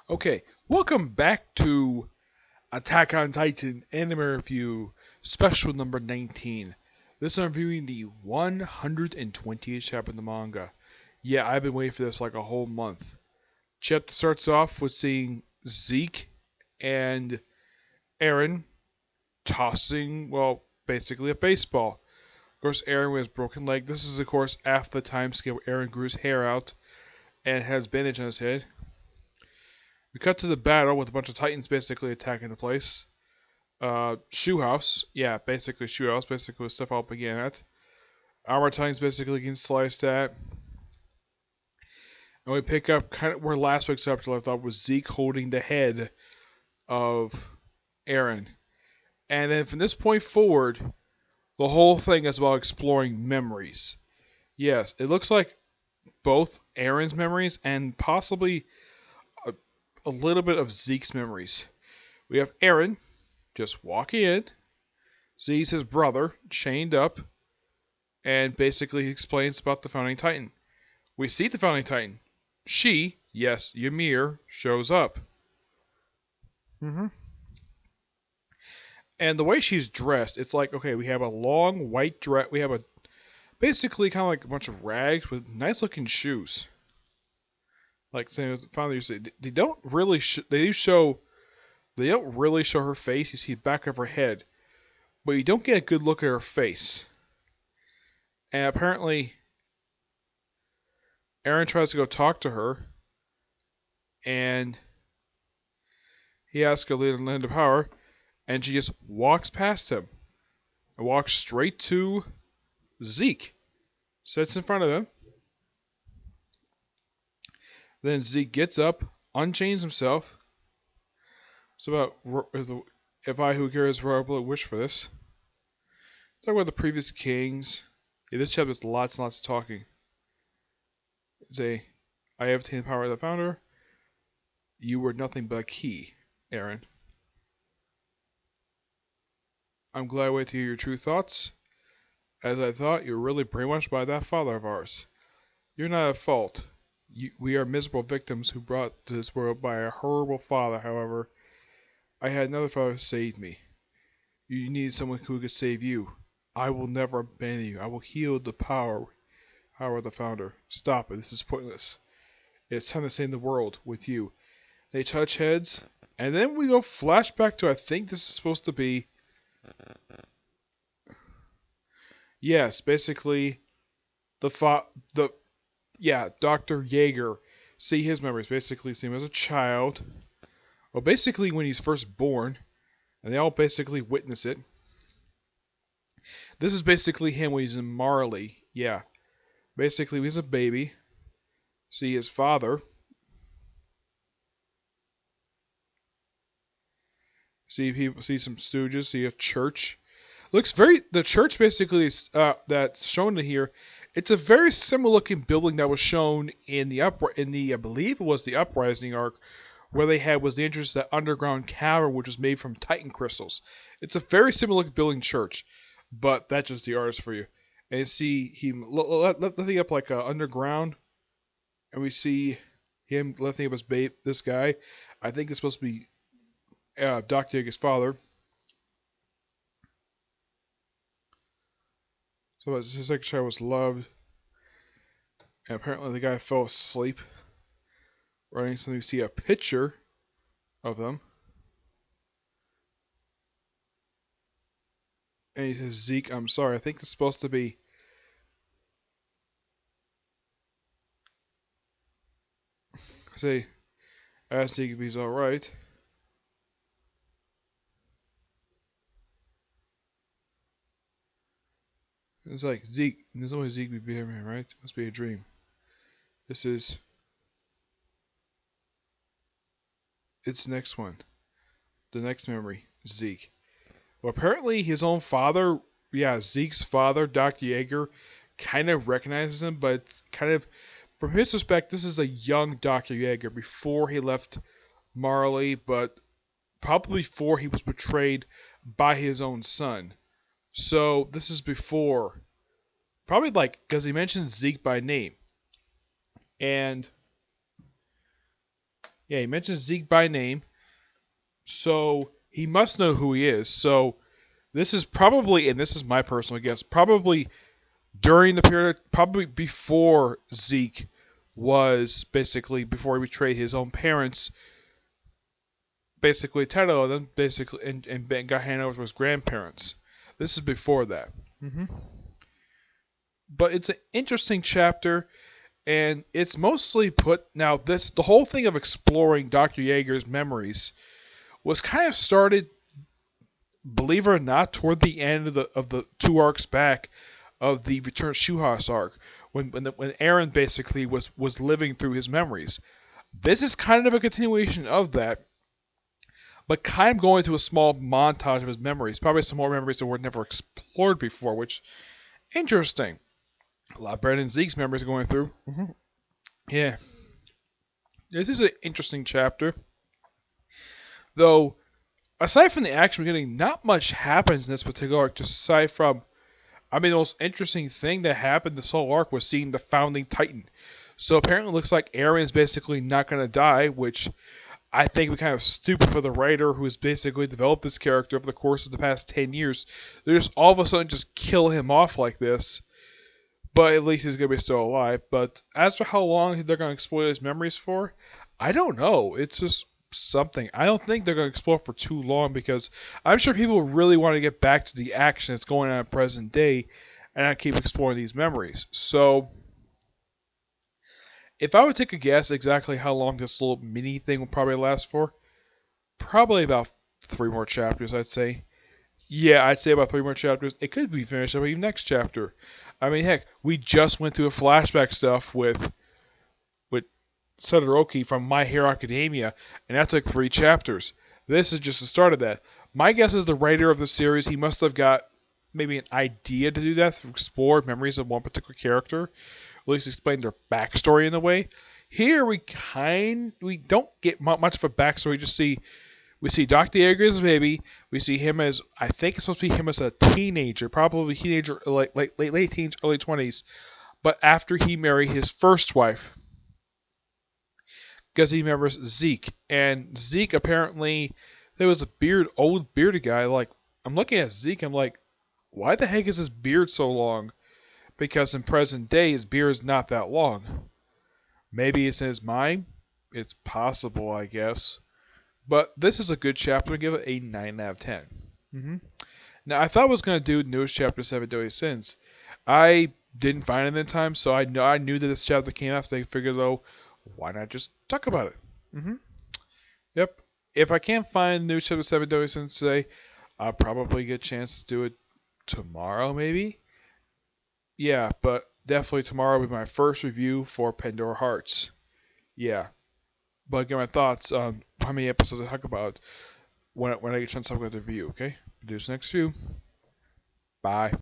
Okay, welcome back to Attack on Titan Anime Review Special number 19. This I'm reviewing the 120th chapter of the manga. Yeah, I've been waiting for this like a whole month. Chapter starts off with seeing Zeke and Eren tossing, well, basically a baseball. Of course, Eren with his broken leg. This is, of course, after the time scale where Eren grew his hair out and has bandage on his head. We cut to the battle with a bunch of Titans basically attacking the place. Shoe House, yeah, basically Shoe House, basically stuff all began at. Our Titans basically getting sliced at. And we pick up kind of where last week's episode left off was Zeke holding the head of Eren. And then from this point forward, the whole thing is about exploring memories. Yes, it looks like both Eren's memories and possibly a little bit of Zeke's memories. We have Eren just walking in, sees his brother chained up, and basically explains about the Founding Titan. We see the Founding Titan. She, yes, Ymir, shows up. Mm-hmm. And the way she's dressed, it's like, okay, we have a long white dress. We have a basically kind of like a bunch of rags with nice looking shoes. Like finally, you say they don't really they don't really show her face. You see the back of her head, but you don't get a good look at her face. And apparently, Eren tries to go talk to her, and he asks her to lead the land of power, and she just walks past him and walks straight to Zeke. Sits in front of him. Then Zeke gets up, unchains himself. It's about if I who carries royal blood wish for this. Talk about the previous kings. Yeah, this chapter is lots and lots of talking. Say, I have obtained the power of the founder. You were nothing but a key, Eren. I'm glad I wait to hear your true thoughts. As I thought, you were really brainwashed by that father of ours. You're not at fault. We are miserable victims who brought to this world by a horrible father, however. I had another father who saved me. You needed someone who could save you. I will never abandon you. I will heal the power of the founder. Stop it. This is pointless. It's time to save the world with you. They touch heads, and then we go flashback to I think this is supposed to be. Yes, basically the Dr. Jaeger. See his memories. Basically, see him as a child. Well, basically when he's first born, and they all basically witness it. This is basically him when he's in Marley. Yeah, basically he's a baby. See his father. See some stooges. See a church. Looks very. The church basically is, that's shown in here. It's a very similar looking building that was shown in the I believe it was the Uprising arc, where they had was the entrance to that underground cavern which was made from Titan crystals. It's a very similar looking building church, but that's just the artist for you. And you see him lifting up like underground, and we see him lifting up this guy. I think it's supposed to be Dr. Jaeger's father. So his second child was loved, and apparently the guy fell asleep. Writing something, you see a picture of them, and he says, "Zeke, I'm sorry. I think it's supposed to be." Say, ask Zeke if he's all right. It's like Zeke. There's only Zeke be Bearman, right? It must be a dream. This is its next one. The next memory, Zeke. Well, apparently his own father, yeah, Zeke's father, Dr. Jaeger, kind of recognizes him, but kind of, from his perspective, this is a young Dr. Jaeger before he left Marley, but probably before he was betrayed by his own son. So this is before, probably like, because he mentions Zeke by name. And Yeah, he mentions Zeke by name, so he must know who he is. So this is probably, and this is my personal guess, probably during the period, probably before Zeke was basically before he betrayed his own parents, basically Teto, then basically and got handed over to his grandparents. This is before that. hmm But it's an interesting chapter, and it's mostly put now. This the whole thing of exploring Dr. Yeager's memories was kind of started, believe it or not, toward the end of the two arcs back of the Return of Shuhas arc, when Aaron basically was living through his memories. This is kind of a continuation of that, but kind of going through a small montage of his memories. Probably some more memories that were never explored before, which interesting. A lot better than Zeke's memories going through. Yeah, this is an interesting chapter, though. Aside from the action we're getting, not much happens in this particular arc. Just aside from, I mean, the most interesting thing that happened this whole arc was seeing the founding Titan. So apparently, it looks like Aaron's basically not going to die, which I think would be kind of stupid for the writer who's basically developed this character over the course of the past 10 years. They just all of a sudden just kill him off like this. But at least he's going to be still alive. But as for how long they're going to explore his memories for, I don't know. It's just something. I don't think they're going to explore for too long because I'm sure people really want to get back to the action that's going on in present day and not keep exploring these memories. So, if I would take a guess exactly how long this little mini thing will probably last for, probably about 3 more chapters, I'd say. Yeah, I'd say about 3 more chapters. It could be finished up even next chapter. I mean, heck, we just went through a flashback stuff with Todoroki from My Hero Academia, and that took 3 chapters. This is just the start of that. My guess is the writer of the series, he must have got maybe an idea to do that, to explore memories of one particular character, at least explain their backstory in a way. Here we don't get much of a backstory. We see Dr. Yeager as a baby. We see him as, I think it's supposed to be him as a teenager, probably teenager, late teens, early 20s. But after he married his first wife, because he remembers Zeke, and Zeke apparently there was a old bearded guy. Like, I'm looking at Zeke, I'm like, why the heck is his beard so long? Because in present day, his beard is not that long. Maybe it's in his mind. It's possible, I guess. But this is a good chapter. I give it a 9 out of 10. Now, I thought I was going to do newest chapter 7 Deadly Sins. I didn't find it in time, so I knew that this chapter came out, so I figured, though, why not just talk about it? Yep. If I can't find new chapter 7 Deadly Sins today, I'll probably get a chance to do it tomorrow, maybe? Yeah, but definitely tomorrow will be my first review for Pandora Hearts. Yeah. But get my thoughts on how many episodes I talk about when I get a chance to talk about the review, okay? Do this next few. Bye.